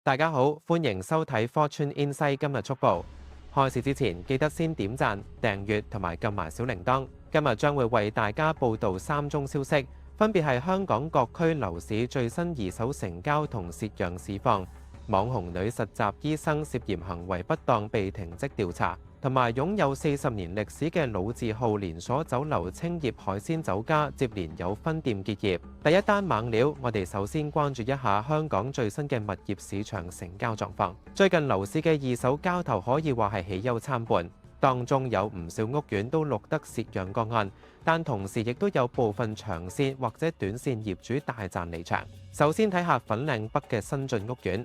大家好，歡迎收睇 Fortune Insight 今日速報。開始之前，記得先點讚、訂閱同埋撳埋小鈴鐺。今日將會為大家報導3宗消息，分別係香港各區樓市最新二手成交同蝕讓市況、網紅女實習醫生涉嫌行為不當被停職調查，同埋擁有40年歷史嘅老字號連鎖酒樓青葉海鮮酒家接連有分店結業。第一單猛料，我哋首先關注一下香港最新嘅物業市場成交狀況。最近樓市嘅二手交投可以話係喜憂參半，當中有唔少屋苑都錄得蝕讓個案，但同時亦都有部分長線或者短線業主大賺離場。首先睇下粉嶺北嘅新進屋苑。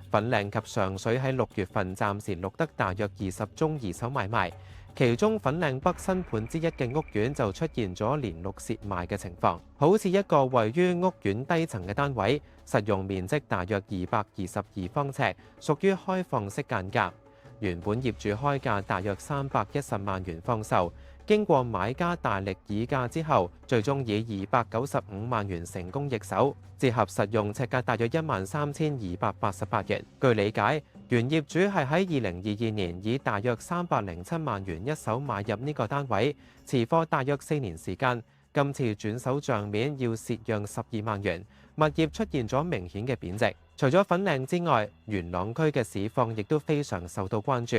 粉嶺及上水喺6月份暫時錄得大約20宗二手買賣，其中粉嶺北新盤之一嘅屋苑就出現咗連續蝕賣嘅情況，好似一個位於屋苑低層嘅單位，實用面積大約222方尺，屬於開放式間隔。原本業主開價大約310萬元放售，經過買家大力議價之後，最終以295萬元成功易手，折合實用尺價大約13,288元。據理解，原業主係喺2022年以大約307萬元一手買入呢個單位，持貨大約4年時間。今次轉手帳面要蝕讓12萬元，物業出現咗明顯嘅貶值。除咗粉嶺之外，元朗區嘅市況亦都非常受到關注。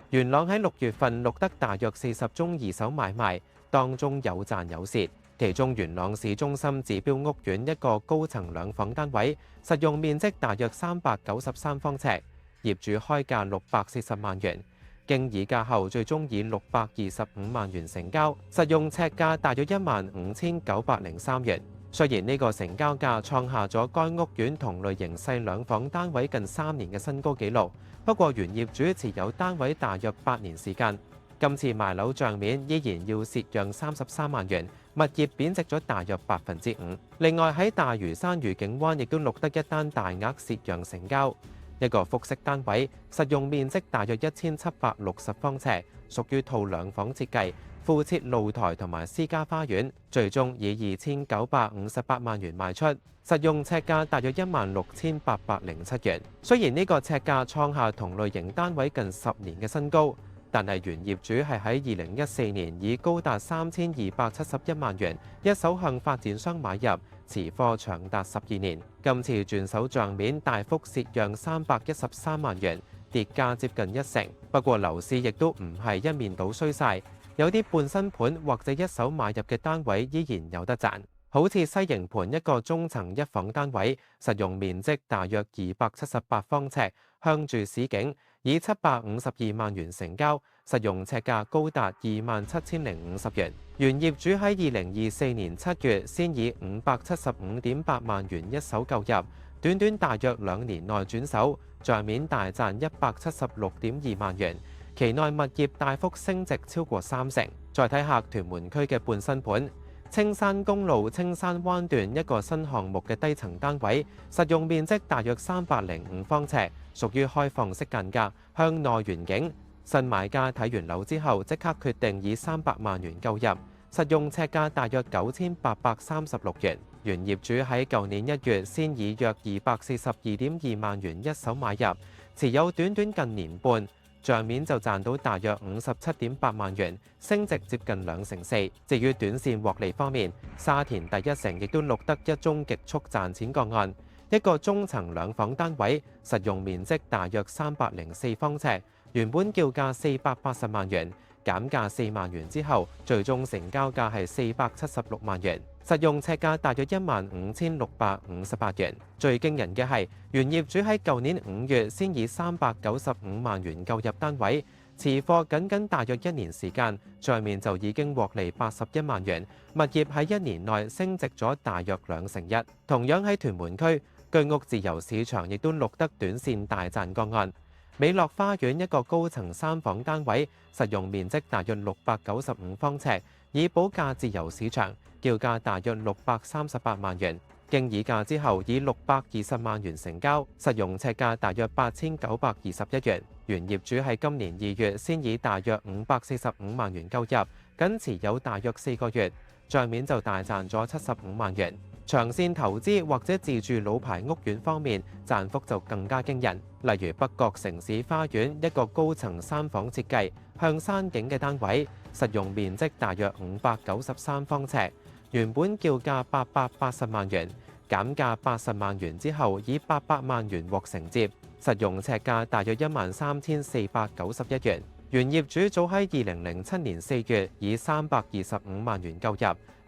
元朗喺6月份錄得大約40宗二手買賣，當中有賺有蝕。其中元朗市中心指標屋苑一個高層兩房單位，實用面積大約393方尺，業主開價640萬元。經議價後，最終以625萬元成交，實用尺價大約15,903元。雖然呢個成交價創下咗該屋苑同類型細兩房單位近3年嘅新高紀錄，不過原業主持有單位大約8年時間，今次賣樓帳面依然要蝕讓33萬元，物業貶值咗大約5%。另外喺大嶼山愉景灣亦都錄得一單大額蝕讓成交。一個複式單位，實用面積大約1760方尺，屬於套兩房設計，附設露台同埋私家花園，最終以2,958萬元賣出，實用尺價大約16,807元。雖然呢個尺價創下同類型單位近10年嘅新高，但係原業主係喺2014年以高達3,271萬元一手向發展商買入，持貨長達12年。今次轉手帳面大幅蝕讓313萬元，跌價接近1成。不過樓市亦都唔係一面倒衰晒，有啲半新盤或者一手買入嘅單位依然有得賺。好似西營盤一個中層一房單位，實用面積大約278方尺，向住市景，以752萬元成交，實用尺價高達27,050元。原業主喺2024年7月先以575.8萬元一手購入，短短大約2年內轉手，帳面大賺176.2萬元。期內物業大幅升值超過3成。再睇下屯門區嘅半新盤。青山公路青山灣段一個新項目嘅低層單位，實用面積大約305方尺，屬於開放式間隔，向內遠景。新買家睇完樓之後，即刻決定以300萬元購入，實用尺價大約9,836元。原業主喺舊年1月先以約242.2萬元一手買入，持有短近年半。帳面就賺到大約57.8萬元，升值接近4成。至於短線獲利方面，沙田第一城亦都錄得一宗極速賺錢個案，一個中層兩房單位，實用面積大約304方尺，原本叫價480萬元，減價4萬元之後，最終成交價係476萬元。實用尺價大約15,658元。最驚人嘅係，原業主喺舊年5月先以395萬元購入單位，持貨僅大約1年時間，帳面就已經獲利81萬元，物業喺1年內升值咗大約1/2。同樣喺屯門區，居屋自由市場亦都錄得短線大賺個案。美樂花園一個高層3房單位，實用面積大約695方尺，以補價自由市場，叫價大約638萬元。經議價之後，以620萬元成交，實用尺價大約8,921元。原業主喺今年2月先以大約545萬元購入，僅持有大約4個月，帳面就大賺咗75萬元。長線投資或者自住老牌屋苑方面，賺幅就更加驚人。例如北角城市花園一個高層3房設計、向山景嘅單位，實用面積大約593方尺，原本叫價880萬元，減價80萬元之後，以800萬元獲承接，實用尺價大約13,491元。原業主早喺2007年4月以325萬元購入，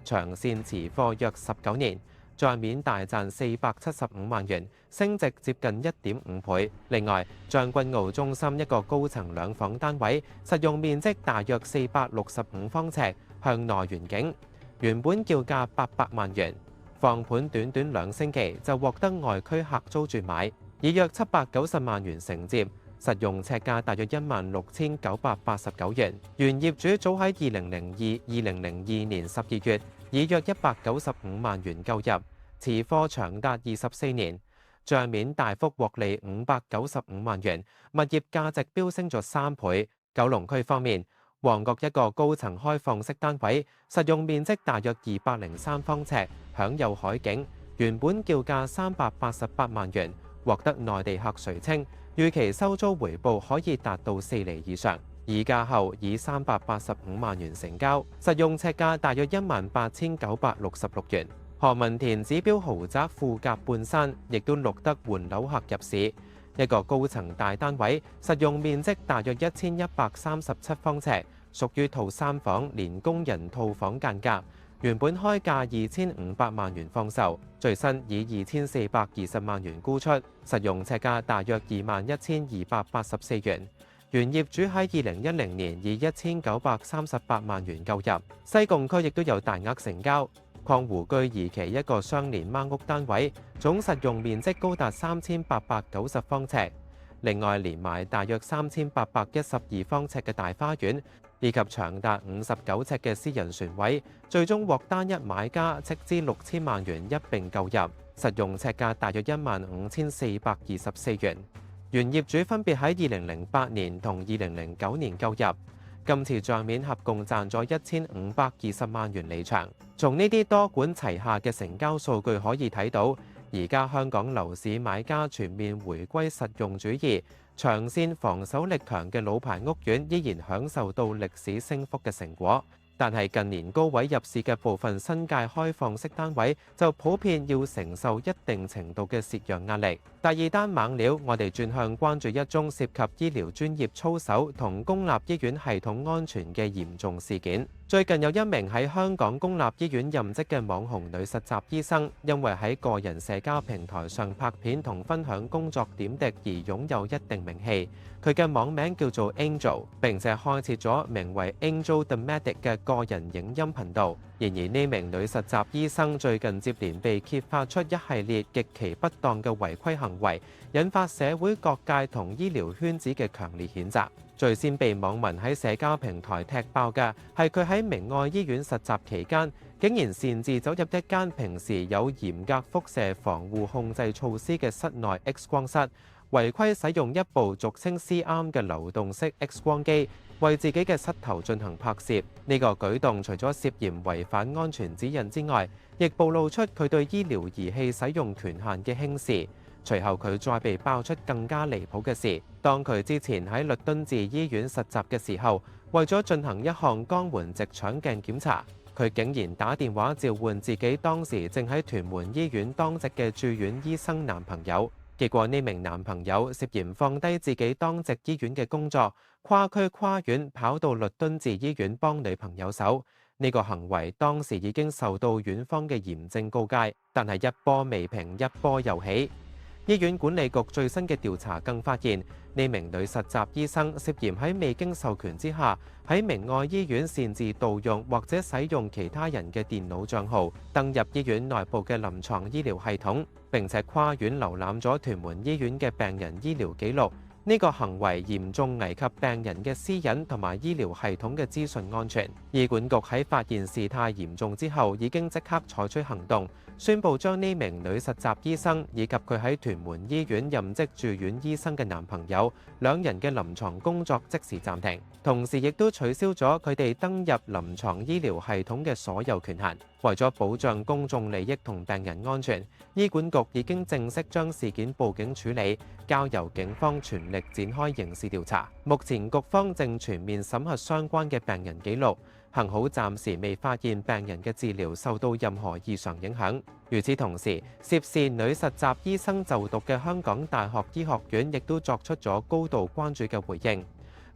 長線持貨約19年，帳面大賺475萬元，升值接近1.5倍。另外，將軍澳中心一個高層2房單位，實用面積大約465方尺，向內園景，原本叫價800萬元，放盤短短2星期就獲得外區客租住買，以約790萬元承接。實用尺價大約16,989元。原業主早喺2002年12月以約195萬元購入，持貨長達24年，帳面大幅獲利595萬元，物業價值飆升咗3倍。九龍區方面，旺角一個高層開放式單位，實用面積大約203方尺，享有海景，原本叫價388萬元，獲得內地客垂青。預期收租回報可以達到4厘以上，議價後以385萬元成交，實用尺價大約18,966元。何文田指標豪宅富甲半山亦都錄得換樓客入市，一個高層大單位，實用面積大約1,137方尺，屬於套3房連工人套房間隔。原本開價2,500萬元放售，最新以2,420萬元沽出，實用尺價大約21,284元。原業主喺2010年以1,938萬元購入。西貢區亦都有大額成交，礦湖居二期一個雙連孖屋單位，總實用面積高達3,890方尺。另外連埋大約3,812方尺嘅大花園，以及長達59尺嘅私人船位，最終獲單一買家斥資6000萬元一併購入，實用尺價大約15,424元。原業主分別喺2008年同2009年購入，今次帳面合共賺咗1,520萬元離場。從呢啲多管齊下嘅成交數據可以睇到，而家香港樓市買家全面回歸實用主義，長線防守力強嘅老牌屋苑依然享受到歷史升幅嘅成果。但係近年高位入市嘅部分新界開放式單位就普遍要承受一定程度嘅蝕讓壓力。第二單猛料，我哋轉向關注一宗涉及醫療專業操守同公立醫院系統安全嘅嚴重事件。最近有一名喺香港公立醫院任職嘅網紅女實習醫生，因為喺個人社交平台上拍片同分享工作點滴而擁有一定名氣。佢嘅網名叫做 Angel， 並且開設咗名為 Angel the Medic 嘅個人影音頻道。然而呢名女實習醫生最近接連被揭發出一系列極其不當嘅違規行為，引發社會各界同醫療圈子嘅強烈譴責。最先被網民喺社交平台踢爆嘅係佢喺明愛醫院實習期間，竟然擅自走入一間平時有嚴格輻射防護控制措施嘅室內 X 光室，違規使用一部俗稱 C-arm 嘅流動式 X 光機，為自己嘅膝頭進行拍攝。呢個舉動除咗涉嫌違反安全指引之外，亦暴露出佢對醫療儀器使用權限嘅輕視。隨後佢再被爆出更加離譜嘅事，當佢之前喺律敦治醫院實習嘅時候，為咗進行一項肛門直腸鏡檢查，佢竟然打電話召喚自己當時正喺屯門醫院當值嘅住院醫生男朋友。結果呢名男朋友涉嫌放低自己當值醫院嘅工作，跨區跨院跑到律敦治醫院幫女朋友手。呢個行為當時已經受到院方嘅嚴正告誡，但係一波未平一波又起。醫院管理局最新嘅調查更發現，呢名女實習醫生涉嫌喺未經授權之下，喺明愛醫院擅自盜用或者使用其他人嘅電腦帳號，登入醫院內部嘅臨床醫療系統，並且跨院瀏覽咗屯門醫院嘅病人醫療記錄。呢個行為嚴重危及病人嘅私隱同埋醫療系統嘅資訊安全。醫管局喺發現事態嚴重之後，已經即刻採取行動，宣布將呢名女實習醫生以及佢喺屯門醫院任職住院醫生嘅男朋友兩人嘅臨床工作即時暫停，同時亦都取消咗佢哋登入臨床醫療系統嘅所有權限。為咗保障公眾利益同病人安全，醫管局已經正式將事件報警處理，交由警方全力展開刑事調查。目前局方正全面審核相關嘅病人記錄，幸好暫時未發現病人嘅治療受到任何異常影響。與此同時，涉事女實習醫生就讀嘅香港大學醫學院亦都作出咗高度關注嘅回應。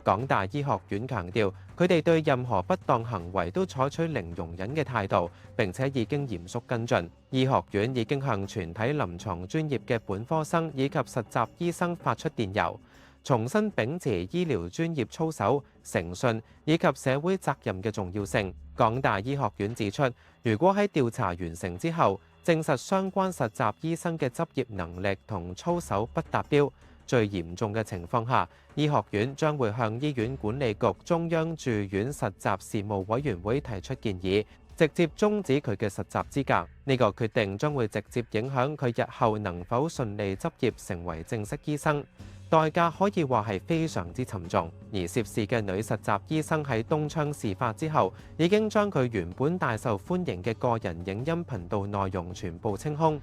港大醫學院強調，佢哋對任何不當行為都採取零容忍嘅態度，並且已經嚴肅跟進。醫學院已經向全體臨床專業嘅本科生以及實習醫生發出電郵，重新秉持醫療專業操守、誠信以及社會責任嘅重要性。港大醫學院指出，如果喺調查完成之後，證實相關實習醫生嘅執業能力同操守不達標，最嚴重嘅情況下，醫學院將會向醫院管理局中央住院實習事務委員會提出建議，直接終止佢嘅實習資格。呢個決定將會直接影響佢日後能否順利執業成為正式醫生，代價可以話係非常之沉重。而涉事嘅女實習醫生喺東窗事發之後，已經將佢原本大受歡迎嘅個人影音頻道內容全部清空。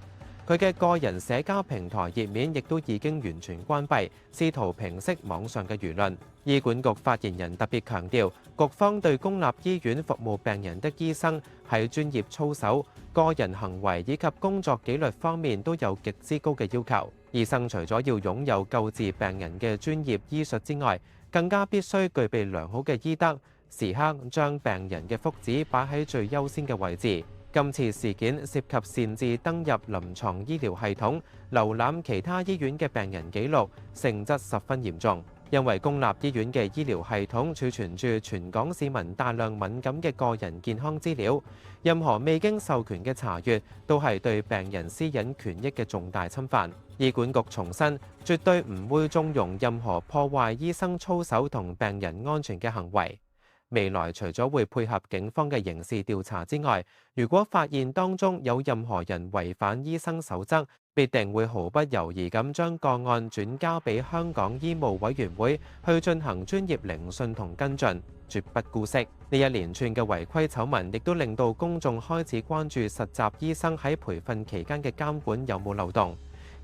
佢嘅個人社交平台頁面亦都已經完全關閉，試圖平息網上嘅輿論。醫管局發言人特別強調，局方對公立醫院服務病人的醫生喺專業操守、個人行為以及工作紀律方面都有極之高嘅要求。醫生除咗要擁有救治病人嘅專業醫術之外，更加必須具備良好嘅醫德，時刻將病人嘅福祉擺喺最優先嘅位置。今次事件涉及擅自登入臨床醫療系統、瀏覽其他醫院嘅病人記錄，性質十分嚴重。因為公立醫院嘅醫療系統儲存住全港市民大量敏感嘅個人健康資料，任何未經授權嘅查閱都係對病人私隱權益嘅重大侵犯。醫管局重申，絕對唔會縱容任何破壞醫生操守同病人安全嘅行為。未來除咗會配合警方嘅刑事調查之外，如果發現當中有任何人違反醫生守則，必定會毫不猶豫咁將個案轉交俾香港醫務委員會去進行專業聆訊同跟進，絕不姑息。呢一連串嘅違規醜聞亦都令到公眾開始關注實習醫生喺培訓期間嘅監管有冇漏洞。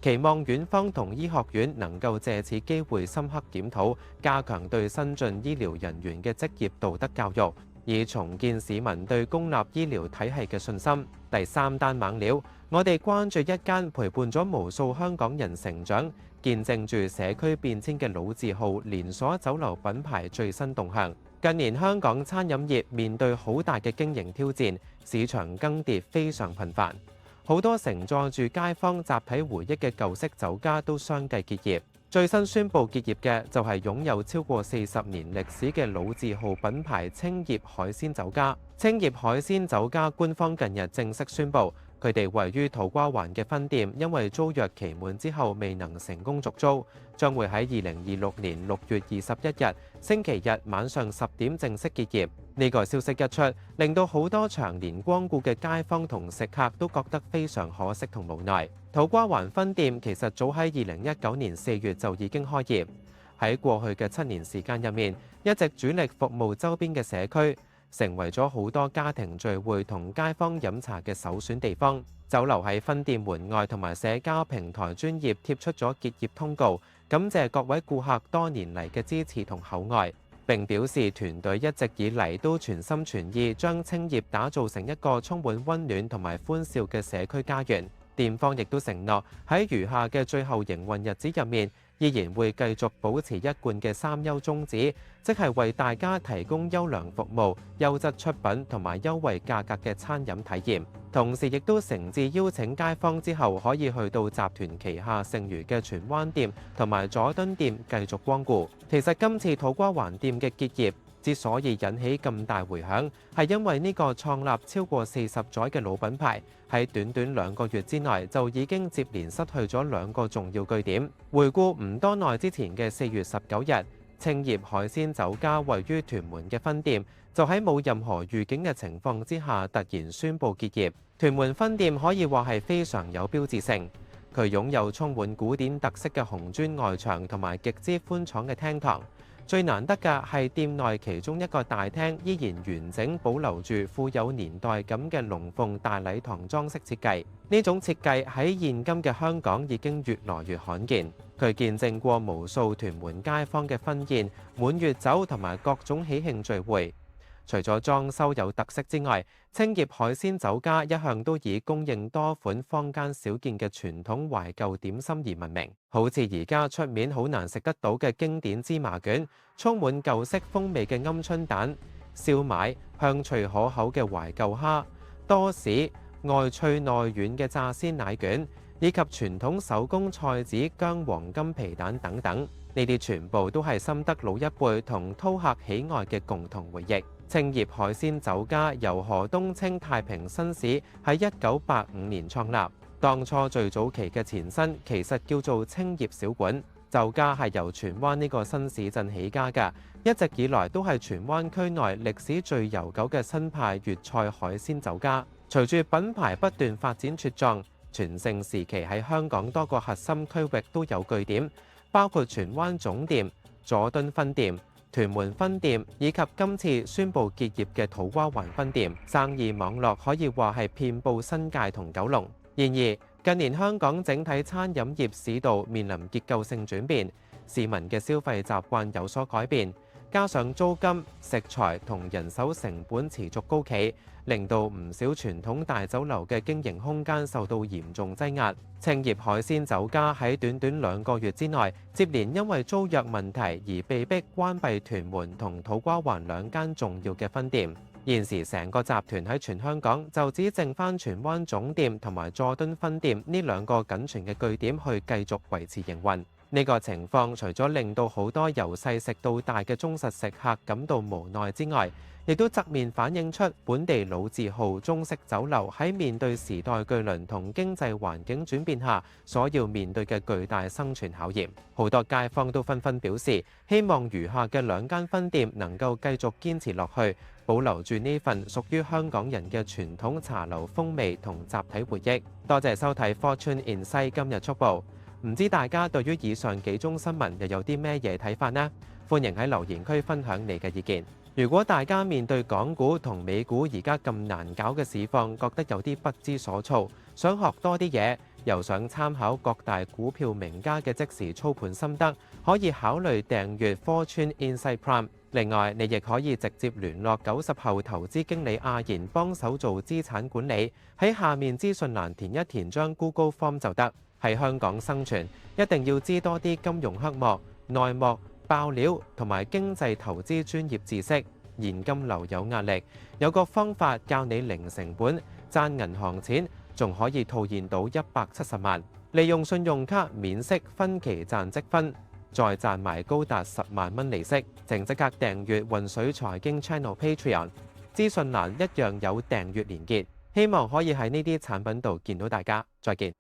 期望院方同醫學院能夠借此機會深刻檢討，加強對新進醫療人員嘅職業道德教育，以重建市民對公立醫療體系嘅信心。第三單猛料，我哋關注一間陪伴咗無數香港人成長、見證住社區變遷嘅老字號連鎖酒樓品牌最新動向。近年香港餐飲業面對好大嘅經營挑戰，市場更迭非常頻繁。好多承載住街坊集體回憶嘅舊式酒家都相繼結業。最新宣布結業嘅就係擁有超過40年歷史嘅老字號品牌青葉海鮮酒家。青葉海鮮酒家官方近日正式宣布，佢哋位於土瓜灣嘅分店因為租約期滿之後未能成功續租，將會喺2026年6月21日星期日晚上10點正式結業。呢個消息一出，令到好多長年光顧嘅街坊同食客都覺得非常可惜同無奈。土瓜灣分店其實早喺2019年4月就已經開業，喺過去嘅7年時間入面，一直主力服務周邊嘅社區，成為咗好多家庭聚會同街坊飲茶嘅首選地方。酒樓喺分店門外同埋社交平台專頁貼出咗結業通告，感謝各位顧客多年嚟嘅支持同厚愛。並表示團隊一直以嚟都全心全意將青葉打造成一個充滿溫暖同埋歡笑嘅社區家園。店方亦都承諾喺餘下嘅最後營運日子入面，依然會繼續保持一貫嘅3優宗旨，即係為大家提供優良服務、優質出品同埋優惠價格嘅餐飲體驗。同時亦都誠摯邀請街坊之後可以去到集團旗下剩餘嘅荃灣店同埋佐敦店繼續光顧。其實今次土瓜灣店嘅結業之所以引起咁大迴響，係因為呢個創立超過40載嘅老品牌喺短短2個月之內就已經接連失去咗2個重要據點。回顧唔多耐之前嘅4月19日，青葉海鮮酒家位於屯門嘅分店就喺冇任何預警嘅情況之下突然宣布結業。屯門分店可以話係非常有標誌性，佢擁有充滿古典特色嘅紅磚外牆同埋極之寬敞嘅廳堂。最難得嘅係店內其中一個大廳依然完整保留住富有年代感嘅龍鳳大禮堂裝飾設計。呢種設計喺現今嘅香港已經越來越罕見。佢見證過無數屯門街坊嘅婚宴、滿月酒同埋各種喜慶聚會。除咗裝修有特色之外，青葉海鮮酒家一向都以供應多款坊間少見嘅傳統懷舊點心而聞名。好似而家出面好難食得到嘅經典芝麻卷，充滿舊式風味嘅鵪鶉蛋、燒賣、香脆可口嘅懷舊蝦、多士、外脆內軟嘅炸鮮奶卷，以及傳統手工菜子薑黃金皮蛋等等。呢啲全部都係深得老一輩同饕客喜愛嘅共同回憶。青葉海鮮酒家由何東清太平紳士喺1985年創立，當初最早期嘅前身其實叫做青葉小館。酒家係由荃灣呢個新市鎮起家嘅，一直以來都係荃灣區內歷史最悠久嘅新派粵菜海鮮酒家。隨住品牌不斷發展茁壯，全盛時期喺香港多個核心區域都有據點，包括荃灣總店、佐敦分店、屯門分店以及今次宣布結業嘅土瓜灣分店，生意網絡可以話係遍佈新界同九龍。然而，近年香港整體餐飲業市道面臨結構性轉變，市民嘅消費習慣有所改變，加上租金、食材同人手成本持續高企，令到唔少傳統大酒樓嘅經營空間受到嚴重擠壓。青葉海鮮酒家喺短短2個月之內，接連因為租約問題而被迫關閉屯門同土瓜灣2間重要嘅分店。現時成個集團喺全香港就只剩返荃灣總店同埋佐敦分店呢2個僅存嘅據點去繼續維持營運。呢個情況除咗令到好多由細食到大嘅忠實食客感到無奈之外，亦都側面反映出本地老字號中式酒樓喺面對時代巨輪同經濟環境轉變下所要面對嘅巨大生存考驗。好多街坊都紛紛表示，希望餘下嘅2間分店能夠繼續堅持落去，保留住呢份屬於香港人嘅傳統茶樓風味同集體回憶。多謝收睇 Fortune Insight 今日速報。唔知大家對於以上幾宗新聞又有啲咩嘢睇法呢？歡迎喺留言區分享你嘅意見。如果大家面對港股同美股而家咁難搞嘅市況，覺得有啲不知所措，想學多啲嘢，又想參考各大股票名家嘅即時操盤心得，可以考慮訂閱 Fortune Insight Prime。另外，你亦可以直接聯絡90後投資經理阿賢幫手做資產管理，喺下面資訊欄填一填張 Google Form 就得。喺香港生存，一定要知多啲金融黑幕、內幕、爆料同埋經濟投資專業知識。現金流有壓力，有個方法教你零成本賺銀行錢，仲可以套現到170萬，利用信用卡免息分期賺積分，再賺埋高達10萬蚊利息。請即刻訂閱渾水財經 Channel Patreon， 資訊欄一樣有訂閱連結。希望可以喺呢啲產品度見到大家。再見。